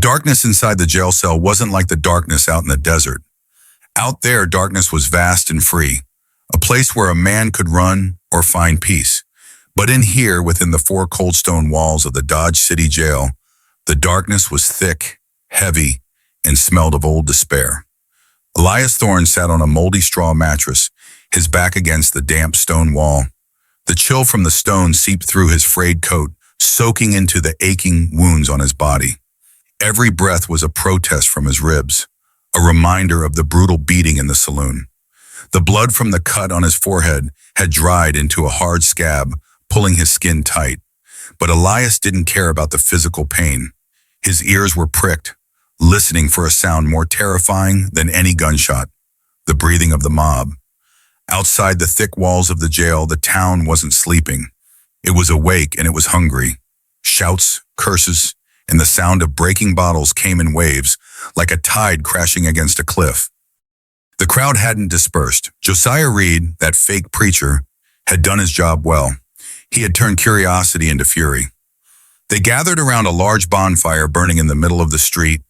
darkness inside the jail cell wasn't like the darkness out in the desert. Out there, darkness was vast and free, a place where a man could run or find peace. But in here, within the four cold stone walls of the Dodge City Jail, the darkness was thick, heavy, and smelled of old despair. Elias Thorne sat on a moldy straw mattress, his back against the damp stone wall. The chill from the stone seeped through his frayed coat, soaking into the aching wounds on his body. Every breath was a protest from his ribs, a reminder of the brutal beating in the saloon. The blood from the cut on his forehead had dried into a hard scab, pulling his skin tight. But Elias didn't care about the physical pain. His ears were pricked, listening for a sound more terrifying than any gunshot, the breathing of the mob. Outside the thick walls of the jail, the town wasn't sleeping. It was awake and it was hungry. Shouts, curses, and the sound of breaking bottles came in waves, like a tide crashing against a cliff. The crowd hadn't dispersed. Josiah Reed, that fake preacher, had done his job well. He had turned curiosity into fury. They gathered around a large bonfire burning in the middle of the street,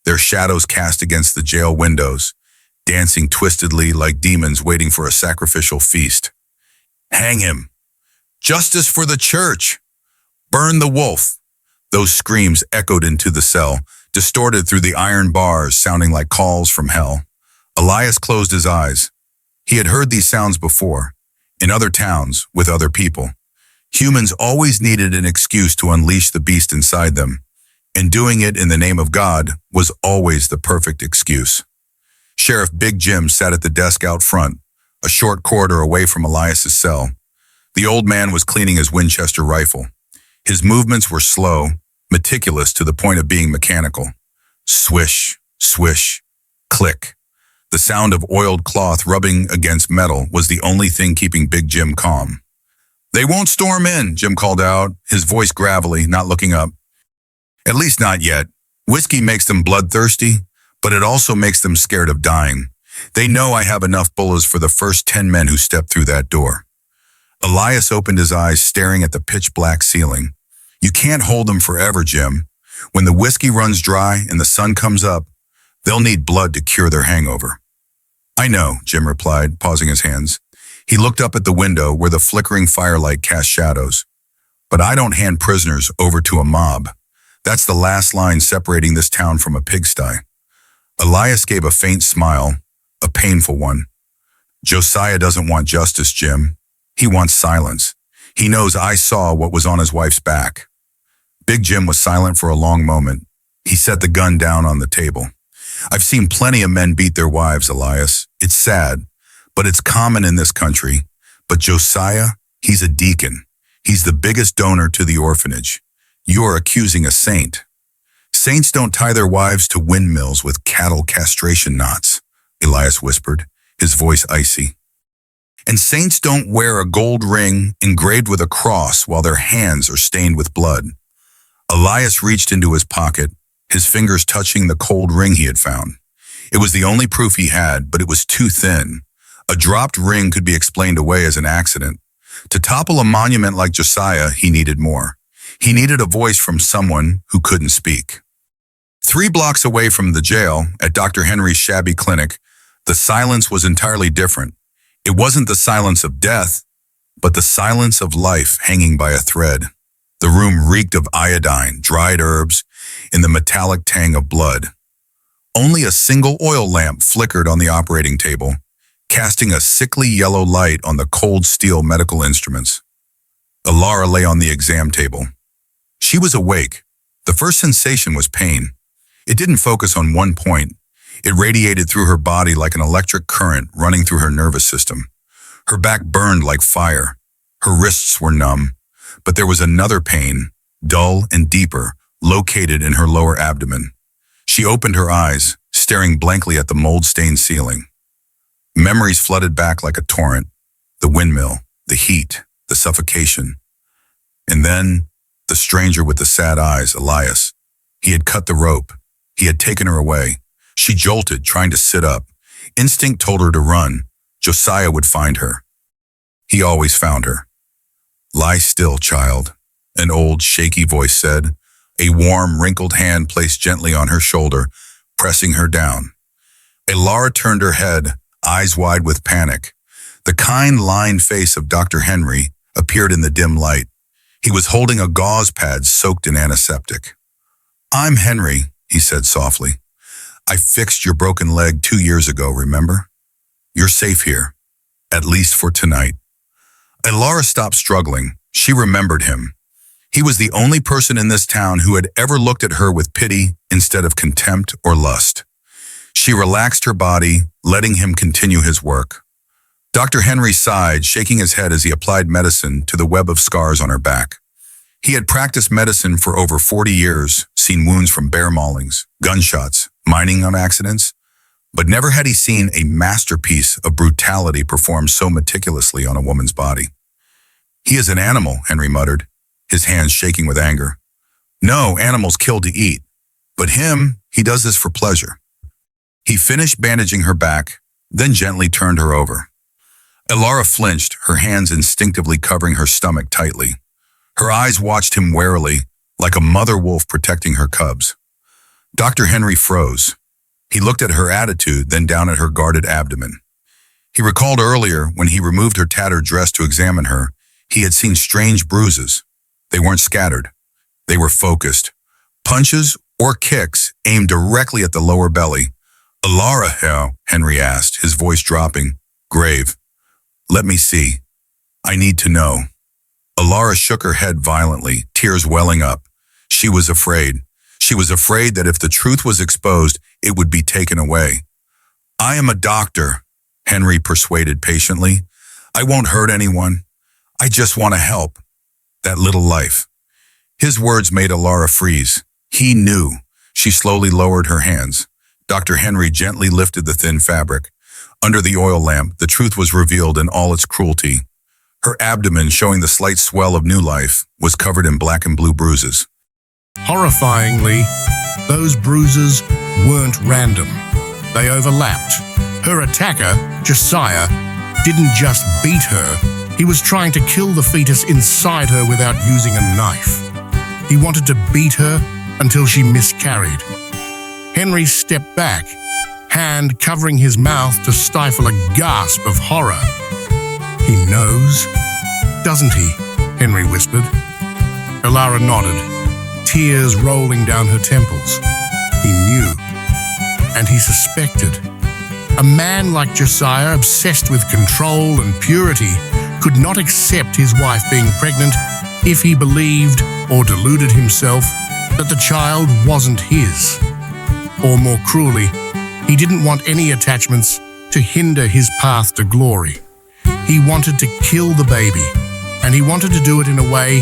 their shadows cast against the jail windows, dancing twistedly like demons waiting for a sacrificial feast. Hang him! Justice for the church! Burn the wolf! Those screams echoed into the cell, distorted through the iron bars, sounding like calls from hell. Elias closed his eyes. He had heard these sounds before, in other towns, with other people. Humans always needed an excuse to unleash the beast inside them, and doing it in the name of God was always the perfect excuse. Sheriff Big Jim sat at the desk out front, a short corridor away from Elias's cell. The old man was cleaning his Winchester rifle. His movements were slow, meticulous to the point of being mechanical. Swish, swish, click. The sound of oiled cloth rubbing against metal was the only thing keeping Big Jim calm. "They won't storm in," Jim called out, his voice gravelly, not looking up. "At least not yet. Whiskey makes them bloodthirsty, but it also makes them scared of dying. They know I have enough bullets for the first 10 men who step through that door." Elias opened his eyes, staring at the pitch-black ceiling. "You can't hold them forever, Jim. When the whiskey runs dry and the sun comes up, they'll need blood to cure their hangover." "I know," Jim replied, pausing his hands. He looked up at the window where the flickering firelight cast shadows. "But I don't hand prisoners over to a mob. That's the last line separating this town from a pigsty." Elias gave a faint smile, a painful one. "Josiah doesn't want justice, Jim. He wants silence. He knows I saw what was on his wife's back." Big Jim was silent for a long moment. He set the gun down on the table. "I've seen plenty of men beat their wives, Elias. It's sad, but it's common in this country. But Josiah, he's a deacon. He's the biggest donor to the orphanage. You're accusing a saint." "Saints don't tie their wives to windmills with cattle castration knots," Elias whispered, his voice icy. "And saints don't wear a gold ring engraved with a cross while their hands are stained with blood." Elias reached into his pocket, his fingers touching the cold ring he had found. It was the only proof he had, but it was too thin. A dropped ring could be explained away as an accident. To topple a monument like Josiah, he needed more. He needed a voice from someone who couldn't speak. 3 blocks away from the jail, at Dr. Henry's shabby clinic, the silence was entirely different. It wasn't the silence of death, but the silence of life hanging by a thread. The room reeked of iodine, dried herbs, and the metallic tang of blood. Only a single oil lamp flickered on the operating table, casting a sickly yellow light on the cold steel medical instruments. Alara lay on the exam table. She was awake. The first sensation was pain. It didn't focus on one point. It radiated through her body like an electric current running through her nervous system. Her back burned like fire. Her wrists were numb. But there was another pain, dull and deeper, located in her lower abdomen. She opened her eyes, staring blankly at the mold-stained ceiling. Memories flooded back like a torrent. The windmill, the heat, the suffocation. And then, the stranger with the sad eyes, Elias. He had cut the rope. He had taken her away. She jolted, trying to sit up. Instinct told her to run. Josiah would find her. He always found her. "Lie still, child," an old, shaky voice said, A warm, wrinkled hand placed gently on her shoulder, pressing her down. Elara turned her head, eyes wide with panic. The kind, lined face of Dr. Henry appeared in the dim light. He was holding a gauze pad soaked in antiseptic. "I'm Henry," he said softly. "I fixed your broken leg 2 years ago, remember? You're safe here, at least for tonight." Elara stopped struggling. She remembered him. He was the only person in this town who had ever looked at her with pity instead of contempt or lust. She relaxed her body, letting him continue his work. Dr. Henry sighed, shaking his head as he applied medicine to the web of scars on her back. He had practiced medicine for over 40 years, seen wounds from bear maulings, gunshots, mining accidents, but never had he seen a masterpiece of brutality performed so meticulously on a woman's body. "He is an animal," Henry muttered, his hands shaking with anger. "No, animals kill to eat. But him, he does this for pleasure." He finished bandaging her back, then gently turned her over. Elara flinched, her hands instinctively covering her stomach tightly. Her eyes watched him warily, like a mother wolf protecting her cubs. Dr. Henry froze. He looked at her attitude, then down at her guarded abdomen. He recalled earlier, when he removed her tattered dress to examine her, he had seen strange bruises. They weren't scattered. They were focused. Punches or kicks aimed directly at the lower belly. "Elara, how?" Henry asked, his voice dropping, grave. "Let me see. I need to know." Elara shook her head violently, tears welling up. She was afraid. She was afraid that if the truth was exposed, it would be taken away. "I am a doctor," Henry persuaded patiently. "I won't hurt anyone. I just want to help. That little life." His words made Elara freeze. He knew. She slowly lowered her hands. Dr. Henry gently lifted the thin fabric. Under the oil lamp, the truth was revealed in all its cruelty. Her abdomen, showing the slight swell of new life, was covered in black and blue bruises. Horrifyingly, those bruises weren't random. They overlapped. Her attacker, Josiah, didn't just beat her. He was trying to kill the fetus inside her without using a knife. He wanted to beat her until she miscarried. Henry stepped back, hand covering his mouth to stifle a gasp of horror. "He knows, doesn't he?" Henry whispered. Elara nodded, tears rolling down her temples. He knew, and he suspected. A man like Josiah, obsessed with control and purity, could not accept his wife being pregnant if he believed or deluded himself that the child wasn't his. Or more cruelly, he didn't want any attachments to hinder his path to glory. He wanted to kill the baby, and he wanted to do it in a way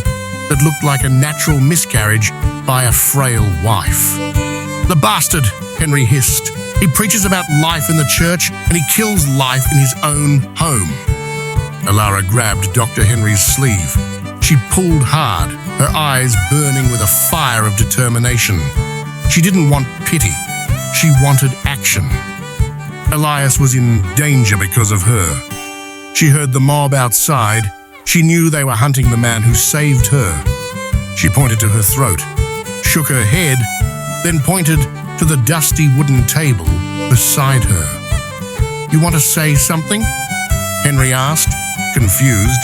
that looked like a natural miscarriage by a frail wife. "The bastard," Henry hissed. "He preaches about life in the church, and he kills life in his own home." Elara grabbed Dr. Henry's sleeve. She pulled hard, her eyes burning with a fire of determination. She didn't want pity. She wanted action. Elias was in danger because of her. She heard the mob outside. She knew they were hunting the man who saved her. She pointed to her throat, shook her head, then pointed to the dusty wooden table beside her. "You want to say something?" Henry asked, confused.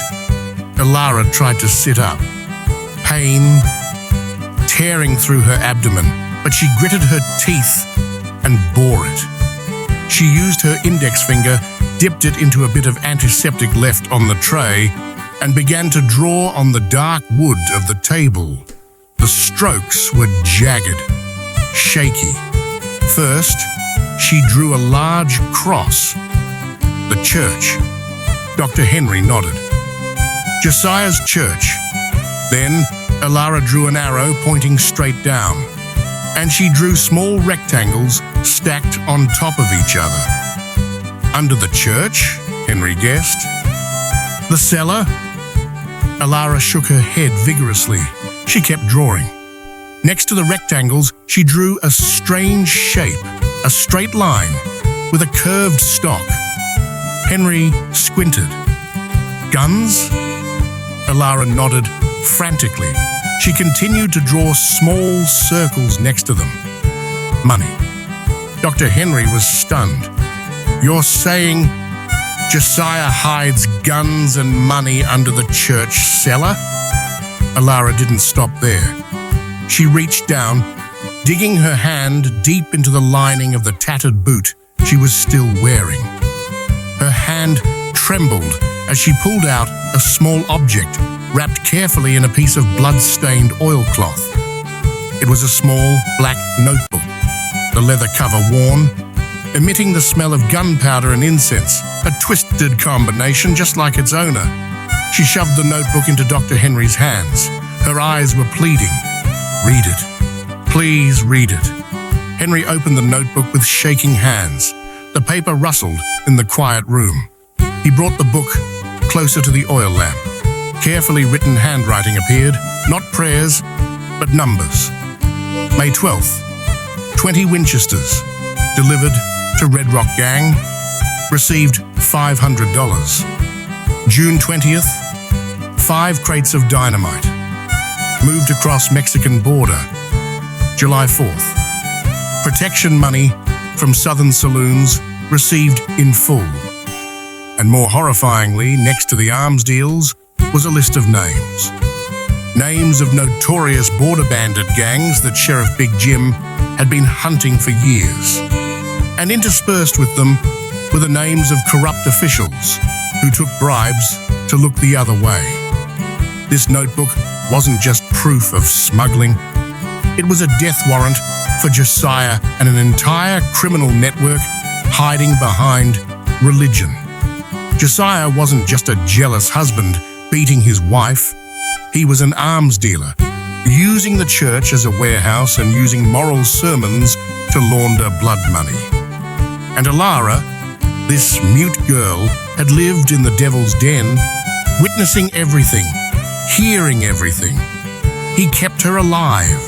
Elara tried to sit up, pain tearing through her abdomen, but she gritted her teeth and bore it. She used her index finger, dipped it into a bit of antiseptic left on the tray, and began to draw on the dark wood of the table. The strokes were jagged, shaky. First, she drew a large cross. The church. Dr. Henry nodded. Josiah's church. Then, Elara drew an arrow pointing straight down, and she drew small rectangles stacked on top of each other. Under the church, Henry guessed. The cellar? Elara shook her head vigorously. She kept drawing. Next to the rectangles, she drew a strange shape, a straight line with a curved stalk. Henry squinted. Guns? Elara nodded frantically. She continued to draw small circles next to them. Money. Dr. Henry was stunned. "You're saying Josiah hides guns and money under the church cellar?" Alara didn't stop there. She reached down, digging her hand deep into the lining of the tattered boot she was still wearing. Her hand trembled as she pulled out a small object wrapped carefully in a piece of blood-stained oilcloth. It was a small black notebook, the leather cover worn, emitting the smell of gunpowder and incense, a twisted combination just like its owner. She shoved the notebook into Dr. Henry's hands. Her eyes were pleading. "Read it. Please read it." Henry opened the notebook with shaking hands. The paper rustled in the quiet room. He brought the book closer to the oil lamp. Carefully written handwriting appeared, not prayers, but numbers. May 12th, 20 Winchesters, delivered to Red Rock Gang, received $500. June 20th, 5 crates of dynamite, moved across Mexican border. July 4th, protection money from Southern saloons received in full. And more horrifyingly, next to the arms deals was a list of names. Names of notorious border bandit gangs that Sheriff Big Jim had been hunting for years. And interspersed with them were the names of corrupt officials who took bribes to look the other way. This notebook wasn't just proof of smuggling. It was a death warrant for Josiah and an entire criminal network hiding behind religion. Josiah wasn't just a jealous husband beating his wife. He was an arms dealer, using the church as a warehouse and using moral sermons to launder blood money. And Alara, this mute girl, had lived in the devil's den, witnessing everything, hearing everything. He kept her alive,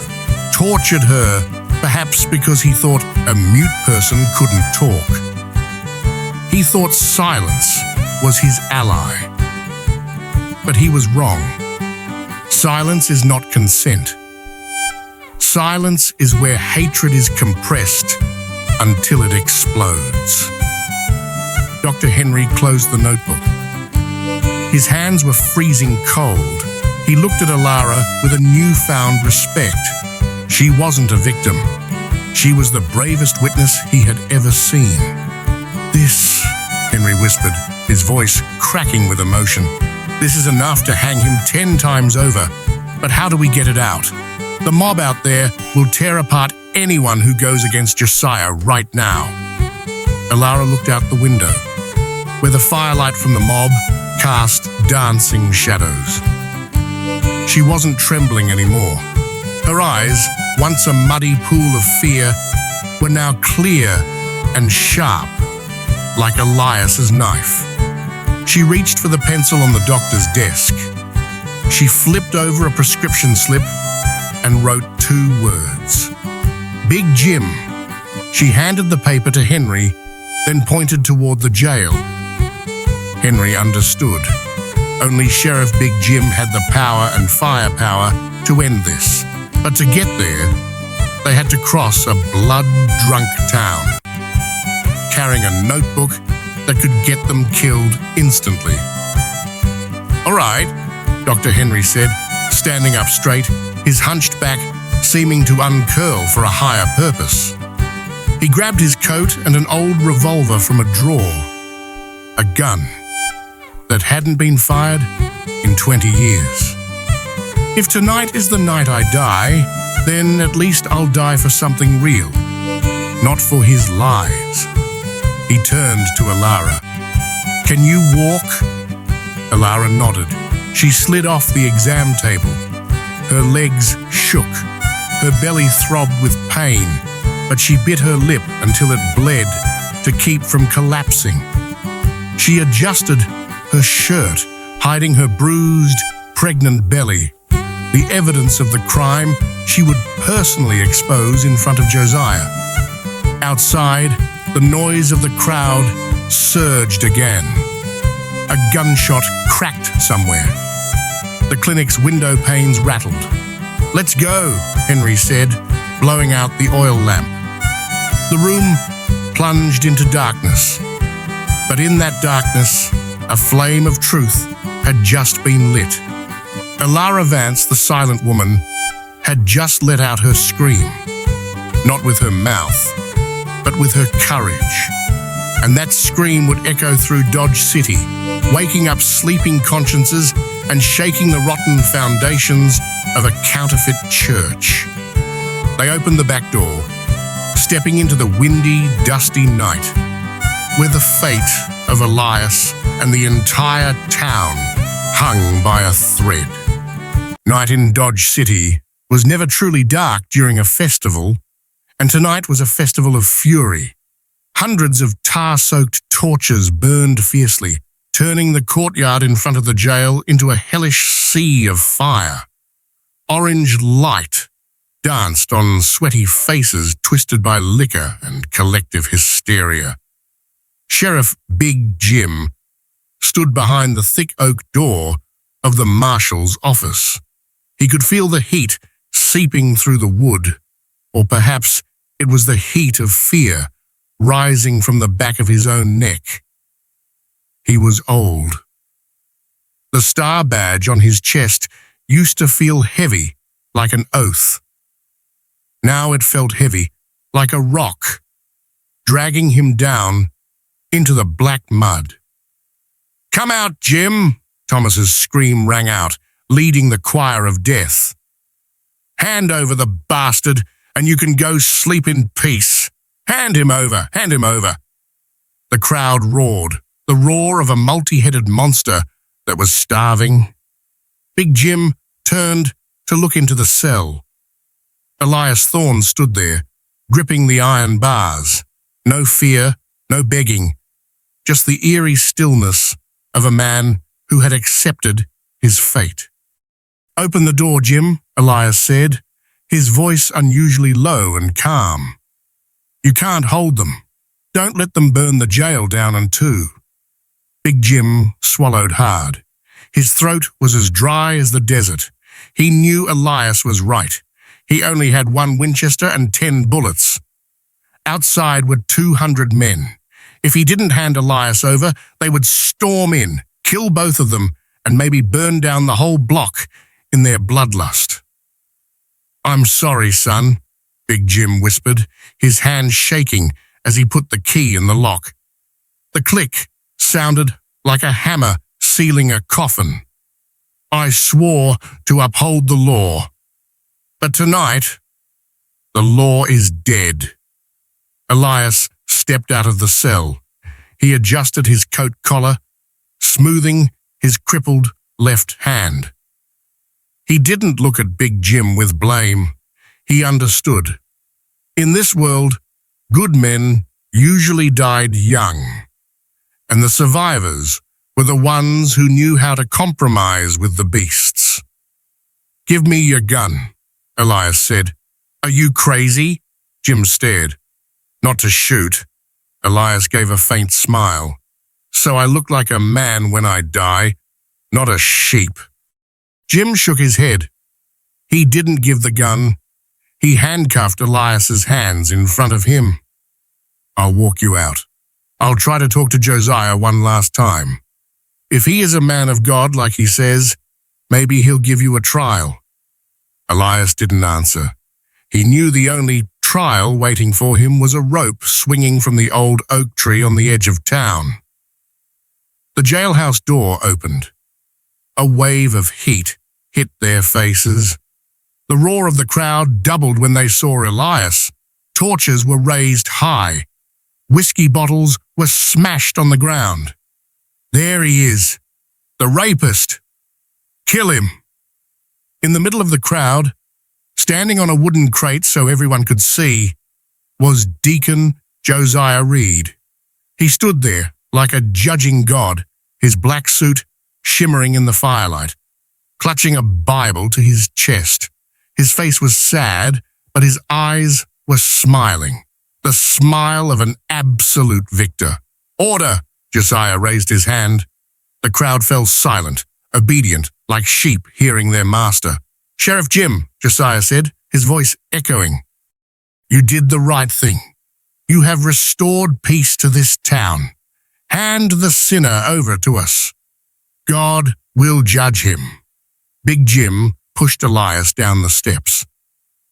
tortured her, perhaps because he thought a mute person couldn't talk. He thought silence was his ally. But he was wrong. Silence is not consent. Silence is where hatred is compressed until it explodes. Dr. Henry closed the notebook. His hands were freezing cold. He looked at Alara with a newfound respect. She wasn't a victim. She was the bravest witness he had ever seen. "This," Henry whispered, his voice cracking with emotion, "this is enough to hang him 10 times over. But how do we get it out? The mob out there will tear apart anyone who goes against Josiah right now." Alara looked out the window, where the firelight from the mob cast dancing shadows. She wasn't trembling anymore. Her eyes, once a muddy pool of fear, were now clear and sharp, like Elias's knife. She reached for the pencil on the doctor's desk. She flipped over a prescription slip and wrote 2 words. "Big Jim." She handed the paper to Henry, then pointed toward the jail. Henry understood. Only Sheriff Big Jim had the power and firepower to end this. But to get there, they had to cross a blood-drunk town, carrying a notebook that could get them killed instantly. "All right," Dr. Henry said, standing up straight, his hunched back seeming to uncurl for a higher purpose. He grabbed his coat and an old revolver from a drawer, a gun that hadn't been fired in 20 years. "If tonight is the night I die, then at least I'll die for something real, not for his lies." He turned to Alara. "Can you walk?" Alara nodded. She slid off the exam table. Her legs shook. Her belly throbbed with pain, but she bit her lip until it bled to keep from collapsing. She adjusted her shirt, hiding her bruised, pregnant belly, the evidence of the crime she would personally expose in front of Josiah. Outside, the noise of the crowd surged again. A gunshot cracked somewhere. The clinic's window panes rattled. "Let's go," Henry said, blowing out the oil lamp. The room plunged into darkness, but in that darkness, a flame of truth had just been lit. Alara Vance, the silent woman, had just let out her scream, not with her mouth, but with her courage. And that scream would echo through Dodge City, waking up sleeping consciences and shaking the rotten foundations of a counterfeit church. They opened the back door, stepping into the windy, dusty night, where the fate of Elias and the entire town hung by a thread. Night in Dodge City was never truly dark during a festival, and tonight was a festival of fury. Hundreds of tar-soaked torches burned fiercely, turning the courtyard in front of the jail into a hellish sea of fire. Orange light danced on sweaty faces twisted by liquor and collective hysteria. Sheriff Big Jim stood behind the thick oak door of the marshal's office. He could feel the heat seeping through the wood, or perhaps it was the heat of fear rising from the back of his own neck. He was old. The star badge on his chest used to feel heavy, like an oath. Now it felt heavy, like a rock, dragging him down into the black mud. "Come out, Jim!" Thomas's scream rang out, leading the choir of death. "Hand over the bastard, and you can go sleep in peace. Hand him over, hand him over." The crowd roared, the roar of a multi-headed monster that was starving. Big Jim turned to look into the cell. Elias Thorne stood there, gripping the iron bars. No fear, no begging, just the eerie stillness of a man who had accepted his fate. "Open the door, Jim," Elias said, his voice unusually low and calm. "You can't hold them. Don't let them burn the jail down in two." Big Jim swallowed hard. His throat was as dry as the desert. He knew Elias was right. He only had 1 Winchester and 10 bullets. Outside were 200 men. If he didn't hand Elias over, they would storm in, kill both of them, and maybe burn down the whole block in their bloodlust. "I'm sorry, son," Big Jim whispered, his hand shaking as he put the key in the lock. The click sounded like a hammer sealing a coffin. "I swore to uphold the law. But tonight, the law is dead." Elias stepped out of the cell. He adjusted his coat collar, smoothing his crippled left hand. He didn't look at Big Jim with blame. He understood. In this world, good men usually died young, and the survivors were the ones who knew how to compromise with the beasts. "Give me your gun," Elias said. "Are you crazy?" Jim stared. "Not to shoot." Elias gave a faint smile. "So I look like a man when I die, not a sheep." Jim shook his head. He didn't give the gun. He handcuffed Elias's hands in front of him. "I'll walk you out. I'll try to talk to Josiah one last time. If he is a man of God like he says, maybe he'll give you a trial." Elias didn't answer. He knew the only trial waiting for him was a rope swinging from the old oak tree on the edge of town. The jailhouse door opened. A wave of heat hit their faces. The roar of the crowd doubled when they saw Elias. Torches were raised high. Whiskey bottles were smashed on the ground. "There he is, the rapist. Kill him." In the middle of the crowd, standing on a wooden crate so everyone could see, was Deacon Josiah Reed. He stood there like a judging god, his black suit shimmering in the firelight, clutching a Bible to his chest. His face was sad, but his eyes were smiling, the smile of an absolute victor. "Order!" Josiah raised his hand. The crowd fell silent, obedient, like sheep hearing their master. "Sheriff Jim," Josiah said, his voice echoing. "You did the right thing. You have restored peace to this town. Hand the sinner over to us. God will judge him." Big Jim pushed Elias down the steps.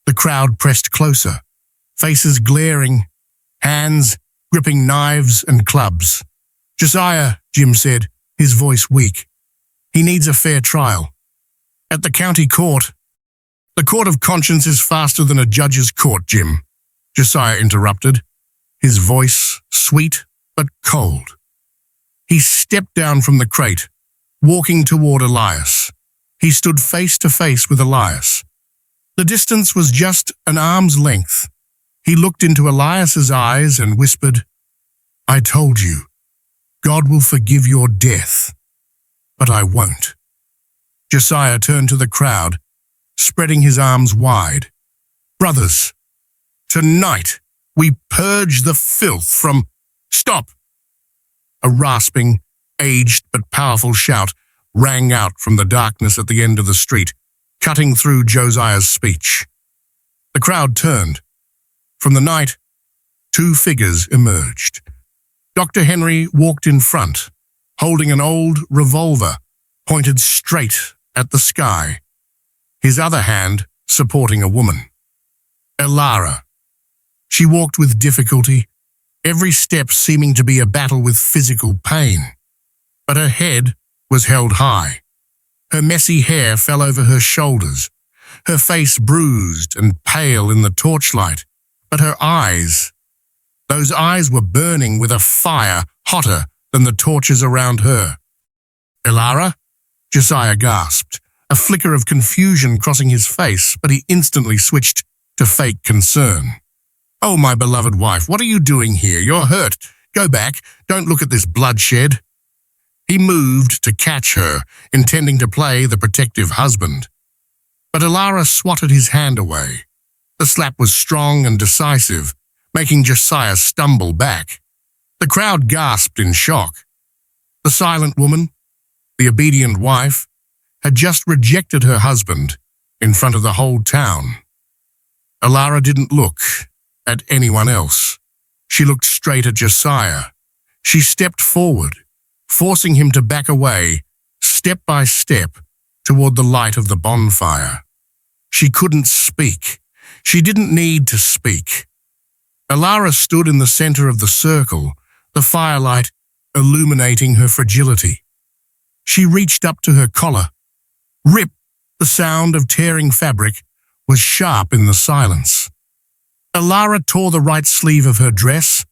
The crowd pressed closer, faces glaring, hands gripping knives and clubs. "Josiah," Jim said, his voice weak. "He needs a fair trial. At the county court." "The court of conscience is faster than a judge's court, Jim," Josiah interrupted, his voice sweet but cold. He stepped down from the crate, walking toward Elias. He stood face to face with Elias. The distance was just an arm's length. He looked into Elias's eyes and whispered, "I told you, God will forgive your death, but I won't." Josiah turned to the crowd, spreading his arms wide. "Brothers, tonight we purge the filth from—" "Stop!" A rasping, aged but powerful shout rang out from the darkness at the end of the street, cutting through Josiah's speech. The crowd turned. From the night, two figures emerged. Dr. Henry walked in front, holding an old revolver pointed straight at the sky, his other hand supporting a woman. Elara. She walked with difficulty, every step seeming to be a battle with physical pain. But her head was held high. Her messy hair fell over her shoulders, her face bruised and pale in the torchlight. But her eyes, those eyes were burning with a fire hotter than the torches around her. "Elara?" Josiah gasped, a flicker of confusion crossing his face, but he instantly switched to fake concern. "Oh, my beloved wife, what are you doing here? You're hurt. Go back. Don't look at this bloodshed." He moved to catch her, intending to play the protective husband. But Elara swatted his hand away. The slap was strong and decisive, making Josiah stumble back. The crowd gasped in shock. The silent woman, the obedient wife, had just rejected her husband in front of the whole town. Elara didn't look at anyone else. She looked straight at Josiah. She stepped forward, forcing him to back away, step by step, toward the light of the bonfire. She couldn't speak. She didn't need to speak. Elara stood in the center of the circle, the firelight illuminating her fragility. She reached up to her collar. Rip! The sound of tearing fabric was sharp in the silence. Elara tore the right sleeve of her dress,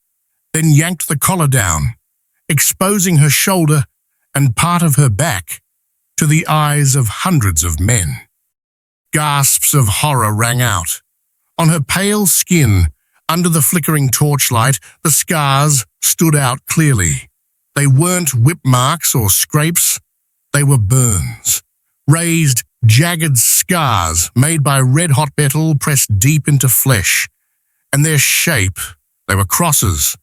then yanked the collar down, exposing her shoulder and part of her back to the eyes of hundreds of men. Gasps of horror rang out. On her pale skin, under the flickering torchlight, the scars stood out clearly. They weren't whip marks or scrapes. They were burns. Raised, jagged scars made by red-hot metal pressed deep into flesh. And their shape, they were crosses,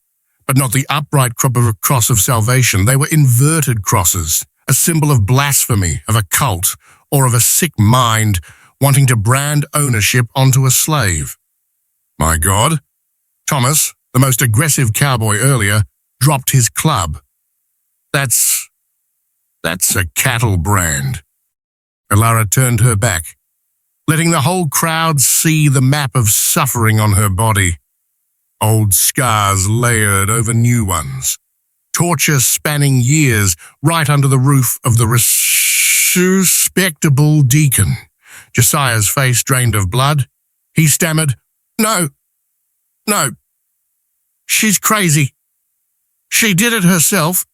but not the upright cross of salvation. They were inverted crosses, a symbol of blasphemy, of a cult, or of a sick mind wanting to brand ownership onto a slave. My God! Thomas, the most aggressive cowboy earlier, dropped his club. That's a cattle brand. Elara turned her back, letting the whole crowd see the map of suffering on her body. Old scars layered over new ones. Torture spanning years right under the roof of the respectable deacon. Josiah's face drained of blood. He stammered, No. She's crazy. She did it herself.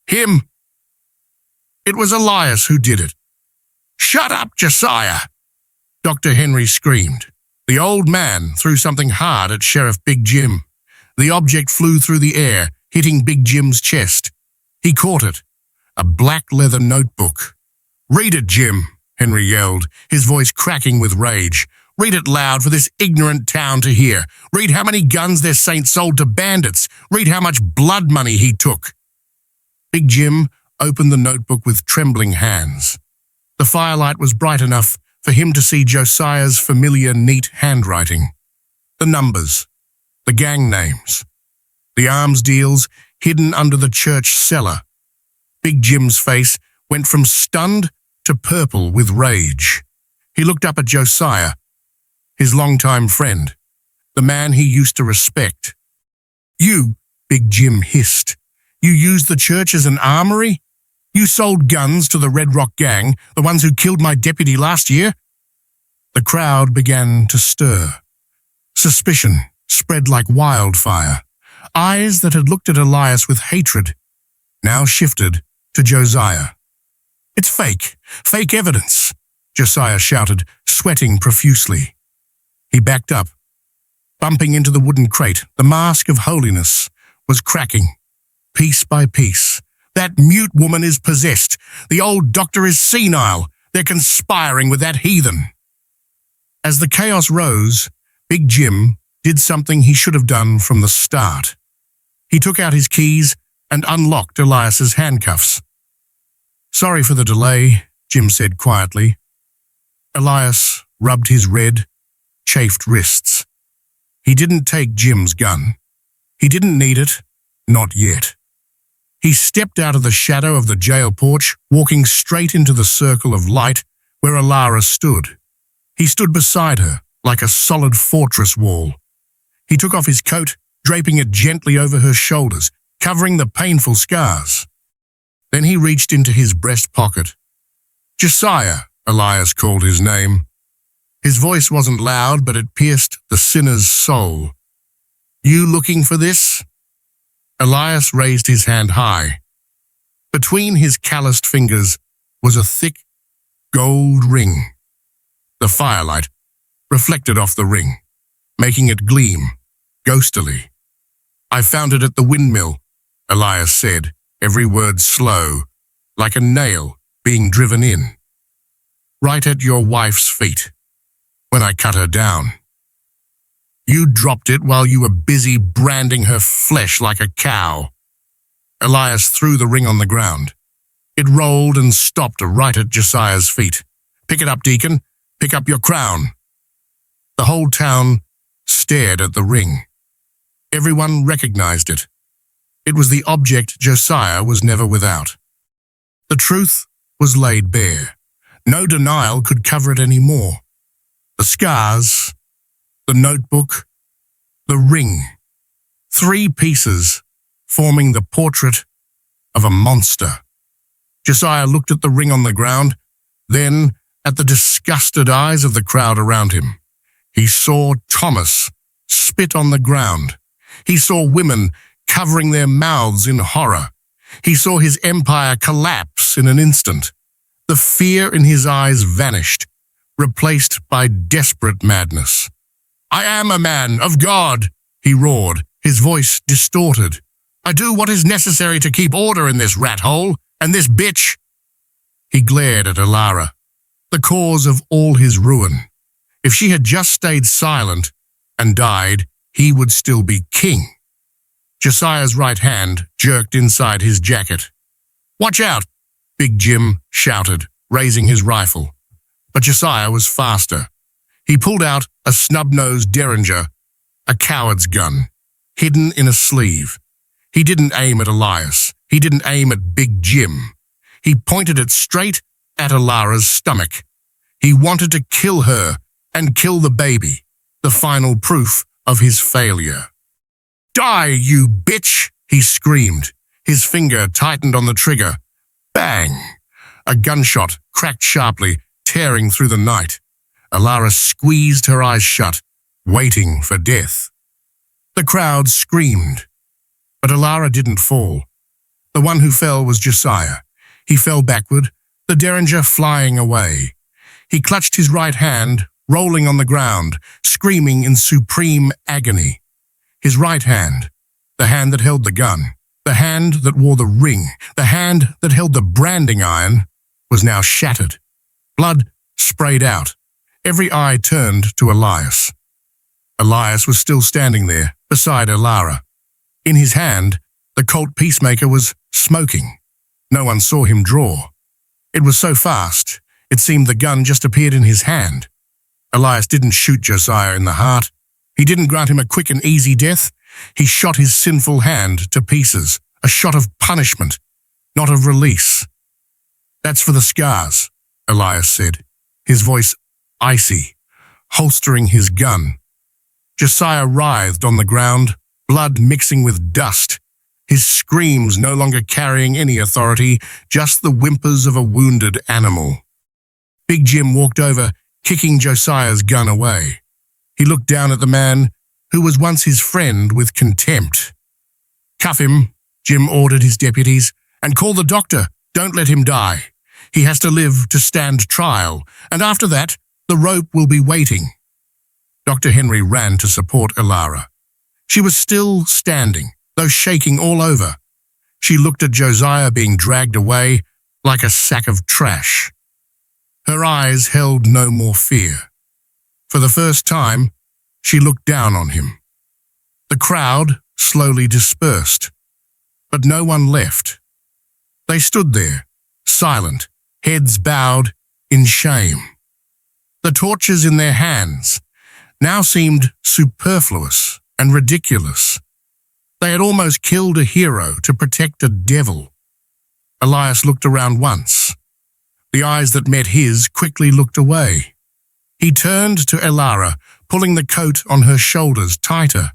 Him. It was Elias who did it. Shut up, Josiah! Dr. Henry screamed. The old man threw something hard at Sheriff Big Jim. The object flew through the air, hitting Big Jim's chest. He caught it. A black leather notebook. Read it, Jim, Henry yelled, his voice cracking with rage. Read it loud for this ignorant town to hear. Read how many guns their saint sold to bandits. Read how much blood money he took. Big Jim opened the notebook with trembling hands. The firelight was bright enough for him to see Josiah's familiar, neat handwriting. The numbers, the gang names, the arms deals hidden under the church cellar. Big Jim's face went from stunned to purple with rage. He looked up at Josiah, his longtime friend, the man he used to respect. "You," Big Jim hissed, "you used the church as an armory? You sold guns to the Red Rock Gang, the ones who killed my deputy last year?" The crowd began to stir. Suspicion spread like wildfire. Eyes that had looked at Elias with hatred now shifted to Josiah. "It's fake evidence," Josiah shouted, sweating profusely. He backed up, bumping into the wooden crate. The mask of holiness was cracking, piece by piece. "That mute woman is possessed. The old doctor is senile. They're conspiring with that heathen." As the chaos rose, Big Jim did something he should have done from the start. He took out his keys and unlocked Elias's handcuffs. "Sorry for the delay," Jim said quietly. Elias rubbed his red, chafed wrists. He didn't take Jim's gun. He didn't need it, not yet. He stepped out of the shadow of the jail porch, walking straight into the circle of light where Alara stood. He stood beside her like a solid fortress wall. He took off his coat, draping it gently over her shoulders, covering the painful scars. Then he reached into his breast pocket. "Josiah," Elias called his name. His voice wasn't loud, but it pierced the sinner's soul. "You looking for this?" Elias raised his hand high. Between his calloused fingers was a thick gold ring. The firelight reflected off the ring, making it gleam ghostily. "I found it at the windmill," Elias said, every word slow, like a nail being driven in. "Right at your wife's feet, when I cut her down. You dropped it while you were busy branding her flesh like a cow." Elias threw the ring on the ground. It rolled and stopped right at Josiah's feet. "Pick it up, Deacon. Pick up your crown." The whole town stared at the ring. Everyone recognized it. It was the object Josiah was never without. The truth was laid bare. No denial could cover it anymore. The scars, the notebook, the ring. 3 pieces forming the portrait of a monster. Josiah looked at the ring on the ground, then at the disgusted eyes of the crowd around him. He saw Thomas spit on the ground. He saw women covering their mouths in horror. He saw his empire collapse in an instant. The fear in his eyes vanished, replaced by desperate madness. "I am a man of God," he roared, his voice distorted. "I do what is necessary to keep order in this rat hole, and this bitch." He glared at Alara, the cause of all his ruin. If she had just stayed silent and died, he would still be king. Josiah's right hand jerked inside his jacket. "Watch out!" Big Jim shouted, raising his rifle. But Josiah was faster. He pulled out a snub-nosed Derringer, a coward's gun, hidden in a sleeve. He didn't aim at Elias. He didn't aim at Big Jim. He pointed it straight at Alara's stomach. He wanted to kill her and kill the baby, the final proof of his failure. "Die, you bitch!" he screamed. His finger tightened on the trigger. Bang! A gunshot cracked sharply, tearing through the night. Alara squeezed her eyes shut, waiting for death. The crowd screamed, but Alara didn't fall. The one who fell was Josiah. He fell backward, the Derringer flying away. He clutched his right hand, rolling on the ground, screaming in supreme agony. His right hand, the hand that held the gun, the hand that wore the ring, the hand that held the branding iron, was now shattered. Blood sprayed out. Every eye turned to Elias. Elias was still standing there, beside Alara. In his hand, the Colt Peacemaker was smoking. No one saw him draw. It was so fast, It seemed the gun just appeared in his hand. Elias didn't shoot Josiah in the heart. He didn't grant him a quick and easy death. He shot his sinful hand to pieces, a shot of punishment, not of release. "That's for the scars," Elias said, his voice icy, holstering his gun. Josiah writhed on the ground, blood mixing with dust, his screams no longer carrying any authority, just the whimpers of a wounded animal. Big Jim walked over, kicking Josiah's gun away. He looked down at the man who was once his friend with contempt. "Cuff him," Jim ordered his deputies, "and call the doctor. Don't let him die. He has to live to stand trial, and after that, the rope will be waiting." Dr. Henry ran to support Elara. She was still standing, though shaking all over. She looked at Josiah being dragged away like a sack of trash. Her eyes held no more fear. For the first time, she looked down on him. The crowd slowly dispersed, but no one left. They stood there, silent, heads bowed in shame. The torches in their hands now seemed superfluous and ridiculous. They had almost killed a hero to protect a devil. Elias looked around once. The eyes that met his quickly looked away. He turned to Elara, pulling the coat on her shoulders tighter.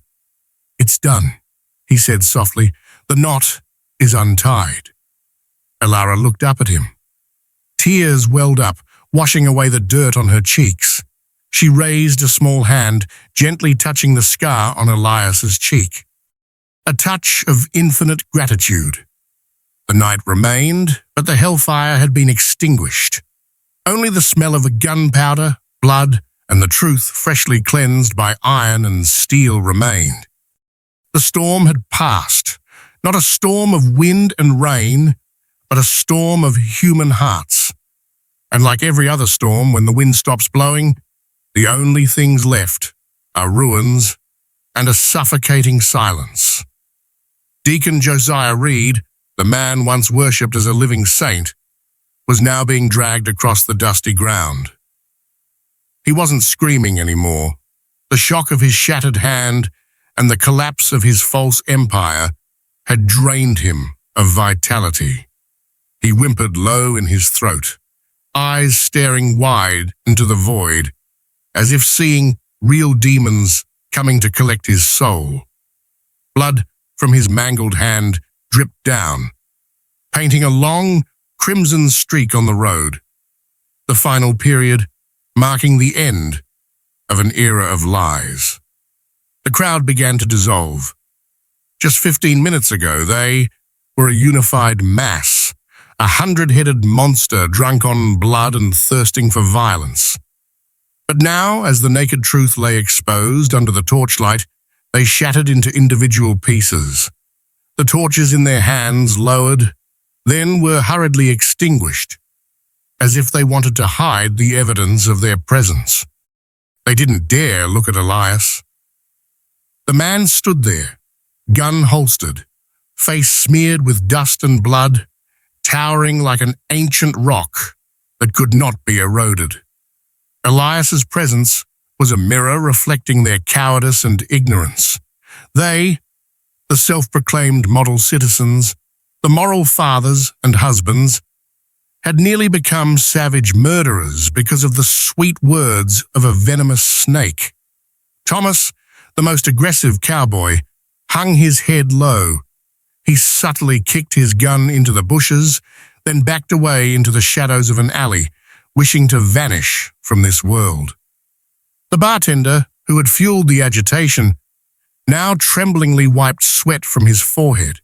"It's done," he said softly. "The knot is untied." Elara looked up at him. Tears welled up, washing away the dirt on her cheeks. She raised a small hand, gently touching the scar on Elias's cheek. A touch of infinite gratitude. The night remained, but the hellfire had been extinguished. Only the smell of gunpowder, blood, and the truth freshly cleansed by iron and steel remained. The storm had passed, not a storm of wind and rain, but a storm of human hearts. And like every other storm, when the wind stops blowing, the only things left are ruins and a suffocating silence. Deacon Josiah Reed, the man once worshipped as a living saint, was now being dragged across the dusty ground. He wasn't screaming anymore. The shock of his shattered hand and the collapse of his false empire had drained him of vitality. He whimpered low in his throat, eyes staring wide into the void, as if seeing real demons coming to collect his soul. Blood from his mangled hand dripped down, painting a long, crimson streak on the road, the final period marking the end of an era of lies. The crowd began to dissolve. Just 15 minutes ago, they were a unified mass, a 100-headed monster drunk on blood and thirsting for violence. But now, as the naked truth lay exposed under the torchlight, they shattered into individual pieces. The torches in their hands lowered, then were hurriedly extinguished, as if they wanted to hide the evidence of their presence. They didn't dare look at Elias. The man stood there, gun holstered, face smeared with dust and blood, towering like an ancient rock that could not be eroded. Elias's presence was a mirror reflecting their cowardice and ignorance. They, the self-proclaimed model citizens, the moral fathers and husbands, had nearly become savage murderers because of the sweet words of a venomous snake. Thomas, the most aggressive cowboy, hung his head low. He subtly kicked his gun into the bushes, then backed away into the shadows of an alley, wishing to vanish from this world. The bartender, who had fueled the agitation, now tremblingly wiped sweat from his forehead,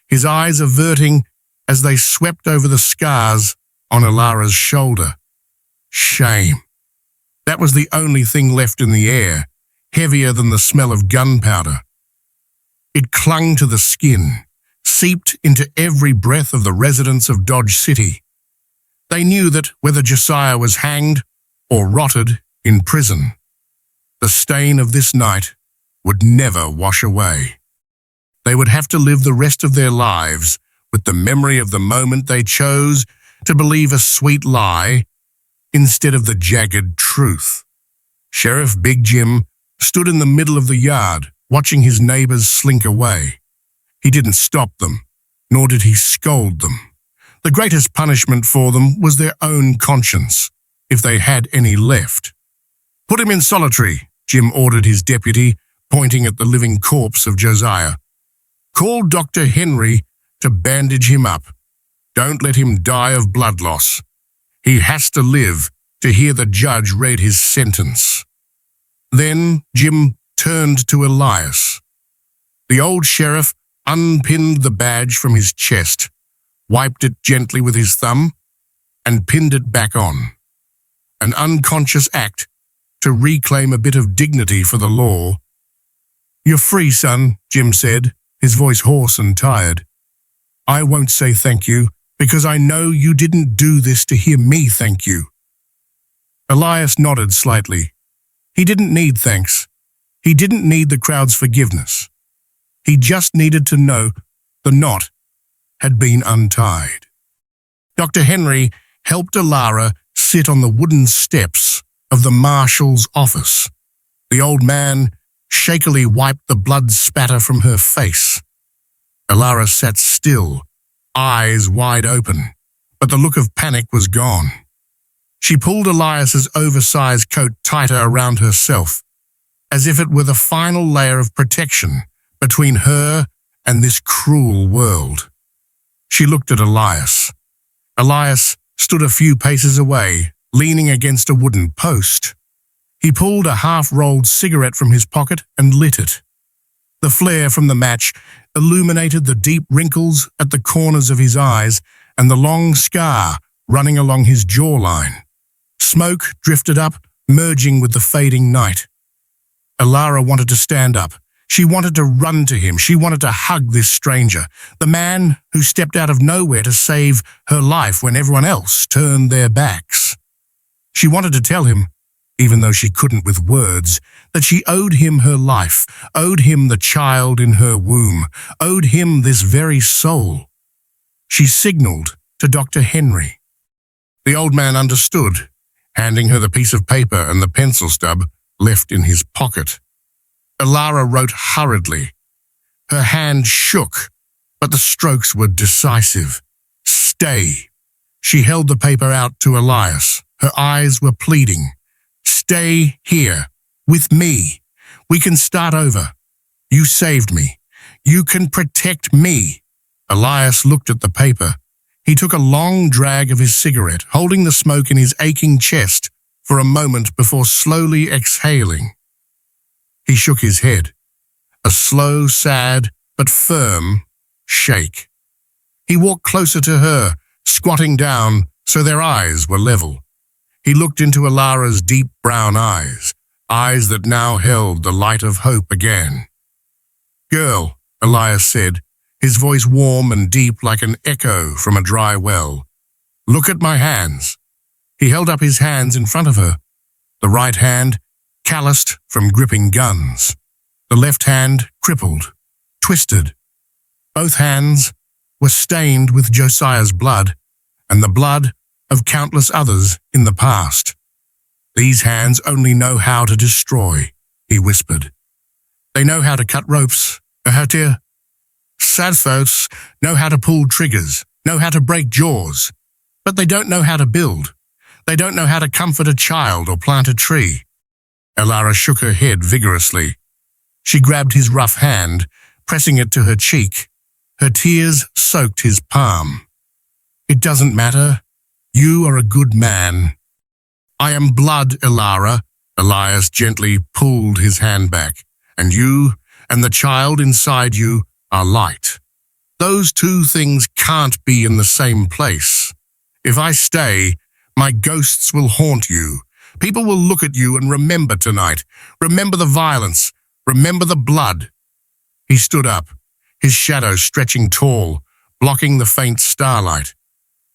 his eyes averting as they swept over the scars on Elara's shoulder. Shame. That was the only thing left in the air, heavier than the smell of gunpowder. It clung to the skin, seeped into every breath of the residents of Dodge City. They knew that whether Josiah was hanged or rotted in prison, the stain of this night would never wash away. They would have to live the rest of their lives with the memory of the moment they chose to believe a sweet lie instead of the jagged truth. Sheriff Big Jim stood in the middle of the yard, watching his neighbors slink away. He didn't stop them, nor did he scold them. The greatest punishment for them was their own conscience, if they had any left. "Put him in solitary," Jim ordered his deputy, pointing at the living corpse of Josiah. "Call Dr. Henry to bandage him up. Don't let him die of blood loss. He has to live to hear the judge read his sentence." Then Jim turned to Elias. The old sheriff unpinned the badge from his chest, wiped it gently with his thumb, and pinned it back on. An unconscious act to reclaim a bit of dignity for the law. "You're free, son," Jim said, his voice hoarse and tired. "I won't say thank you, because I know you didn't do this to hear me thank you." Elias nodded slightly. He didn't need thanks. He didn't need the crowd's forgiveness. He just needed to know the knot had been untied. Dr. Henry helped Alara sit on the wooden steps of the marshal's office. The old man shakily wiped the blood spatter from her face. Alara sat still, eyes wide open, but the look of panic was gone. She pulled Elias's oversized coat tighter around herself, as if it were the final layer of protection between her and this cruel world. She looked at Elias. Elias stood a few paces away, leaning against a wooden post. He pulled a half-rolled cigarette from his pocket and lit it. The flare from the match illuminated the deep wrinkles at the corners of his eyes and the long scar running along his jawline. Smoke drifted up, merging with the fading night. Alara wanted to stand up. She wanted to run to him. She wanted to hug this stranger, the man who stepped out of nowhere to save her life when everyone else turned their backs. She wanted to tell him, even though she couldn't with words, that she owed him her life, owed him the child in her womb, owed him this very soul. She signaled to Dr. Henry. The old man understood, handing her the piece of paper and the pencil stub left in his pocket. Alara wrote hurriedly. Her hand shook, but the strokes were decisive. "Stay." She held the paper out to Elias. Her eyes were pleading. "Stay here, with me. We can start over. You saved me. You can protect me." Elias looked at the paper. He took a long drag of his cigarette, holding the smoke in his aching chest for a moment before slowly exhaling. He shook his head, a slow, sad, but firm shake. He walked closer to her, squatting down so their eyes were level. He looked into Alara's deep brown eyes, eyes that now held the light of hope again. "Girl," Elias said, his voice warm and deep like an echo from a dry well. "Look at my hands." He held up his hands in front of her, the right hand calloused from gripping guns, the left hand crippled, twisted. Both hands were stained with Josiah's blood and the blood of countless others in the past. "These hands only know how to destroy," he whispered. "They know how to cut ropes, know how to... Sad thoughts know how to pull triggers, know how to break jaws, but they don't know how to build. They don't know how to comfort a child or plant a tree." Alara shook her head vigorously. She grabbed his rough hand, pressing it to her cheek. Her tears soaked his palm. "It doesn't matter. You are a good man." "I am blood, Alara." Elias gently pulled his hand back. "And you and the child inside you are light. Those two things can't be in the same place. If I stay, my ghosts will haunt you. People will look at you and remember tonight. Remember the violence. Remember the blood." He stood up, his shadow stretching tall, blocking the faint starlight.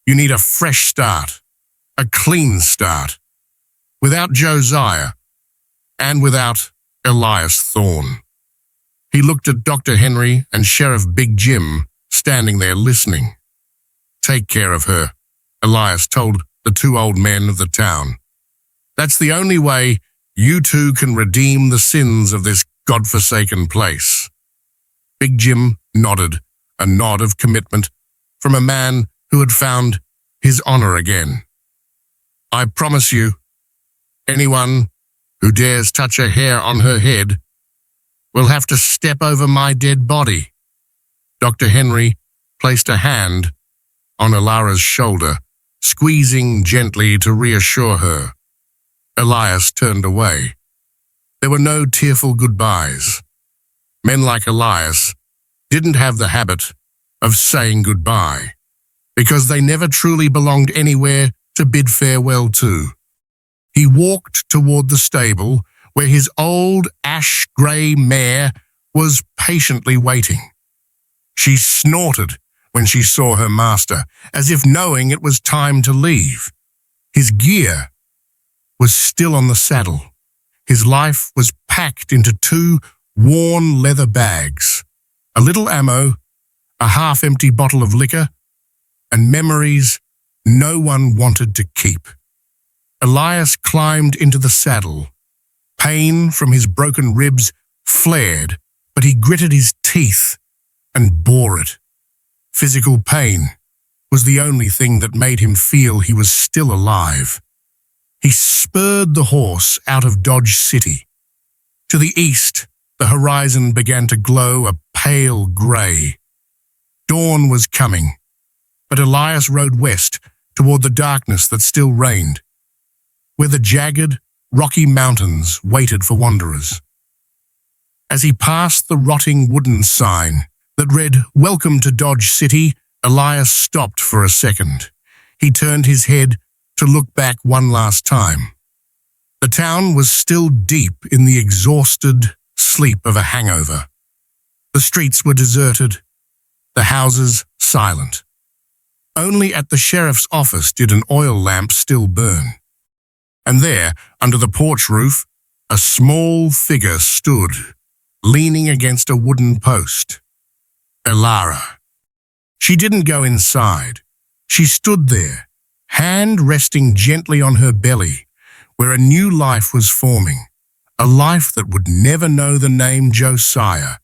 "You need a fresh start, a clean start. Without Josiah, and without Elias Thorne." He looked at Dr. Henry and Sheriff Big Jim standing there listening. "Take care of her," Elias told the two old men of the town. "That's the only way you two can redeem the sins of this godforsaken place." Big Jim nodded, a nod of commitment from a man who had found his honor again. "I promise you, anyone who dares touch a hair on her head will have to step over my dead body." Dr. Henry placed a hand on Alara's shoulder, squeezing gently to reassure her. Elias turned away. There were no tearful goodbyes. Men like Elias didn't have the habit of saying goodbye, because they never truly belonged anywhere to bid farewell to. He walked toward the stable where his old ash-grey mare was patiently waiting. She snorted when she saw her master, as if knowing it was time to leave. His gear was still on the saddle. His life was packed into 2 worn leather bags, a little ammo, a half-empty bottle of liquor, and memories no one wanted to keep. Elias climbed into the saddle. Pain from his broken ribs flared, but he gritted his teeth and bore it. Physical pain was the only thing that made him feel he was still alive. He spurred the horse out of Dodge City. To the east, the horizon began to glow a pale gray. Dawn was coming, but Elias rode west toward the darkness that still reigned, where the jagged, rocky mountains waited for wanderers. As he passed the rotting wooden sign that read, "Welcome to Dodge City," Elias stopped for a second. He turned his head to look back one last time. The town was still deep in the exhausted sleep of a hangover. The streets were deserted, the houses silent. Only at the sheriff's office did an oil lamp still burn. And there, under the porch roof, a small figure stood, leaning against a wooden post. Elara. She didn't go inside. She stood there, hand resting gently on her belly, where a new life was forming, a life that would never know the name Josiah,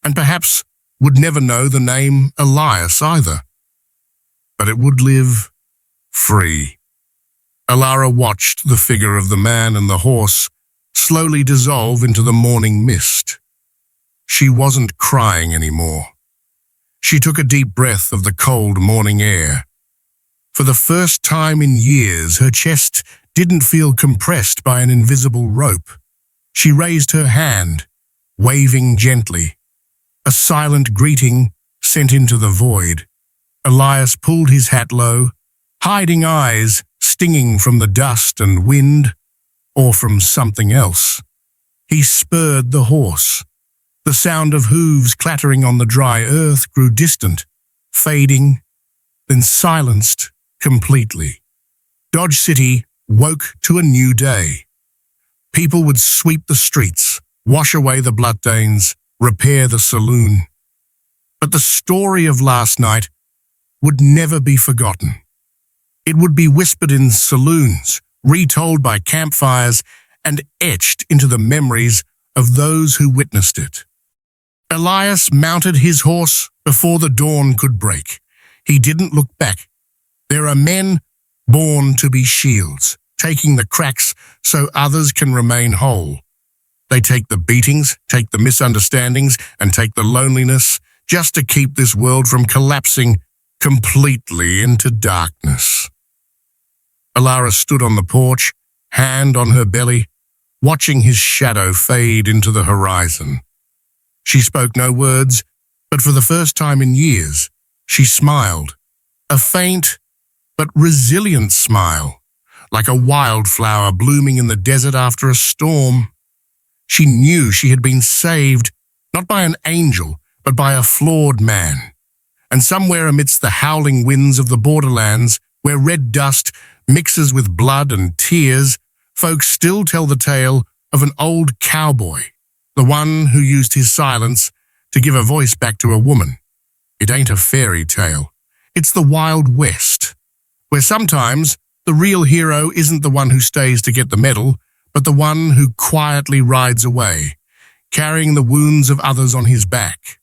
and perhaps would never know the name Elias either. But it would live free. Elara watched the figure of the man and the horse slowly dissolve into the morning mist. She wasn't crying anymore. She took a deep breath of the cold morning air. For the first time in years, her chest didn't feel compressed by an invisible rope. She raised her hand, waving gently. A silent greeting sent into the void. Elias pulled his hat low, hiding eyes stinging from the dust and wind, or from something else. He spurred the horse. The sound of hooves clattering on the dry earth grew distant, fading, then silenced completely. Dodge City woke to a new day. People would sweep the streets, wash away the bloodstains, repair the saloon. But the story of last night would never be forgotten. It would be whispered in saloons, retold by campfires, and etched into the memories of those who witnessed it. Elias mounted his horse before the dawn could break. He didn't look back. There are men born to be shields, taking the cracks so others can remain whole. They take the beatings, take the misunderstandings, and take the loneliness just to keep this world from collapsing completely into darkness. Elara stood on the porch, hand on her belly, watching his shadow fade into the horizon. She spoke no words, but for the first time in years, she smiled. A faint but resilient smile, like a wildflower blooming in the desert after a storm. She knew she had been saved, not by an angel, but by a flawed man. And somewhere amidst the howling winds of the borderlands, where red dust mixes with blood and tears, folks still tell the tale of an old cowboy, the one who used his silence to give a voice back to a woman. It ain't a fairy tale. It's the Wild West, where sometimes The real hero isn't the one who stays to get the medal, but the one who quietly rides away, carrying the wounds of others on his back.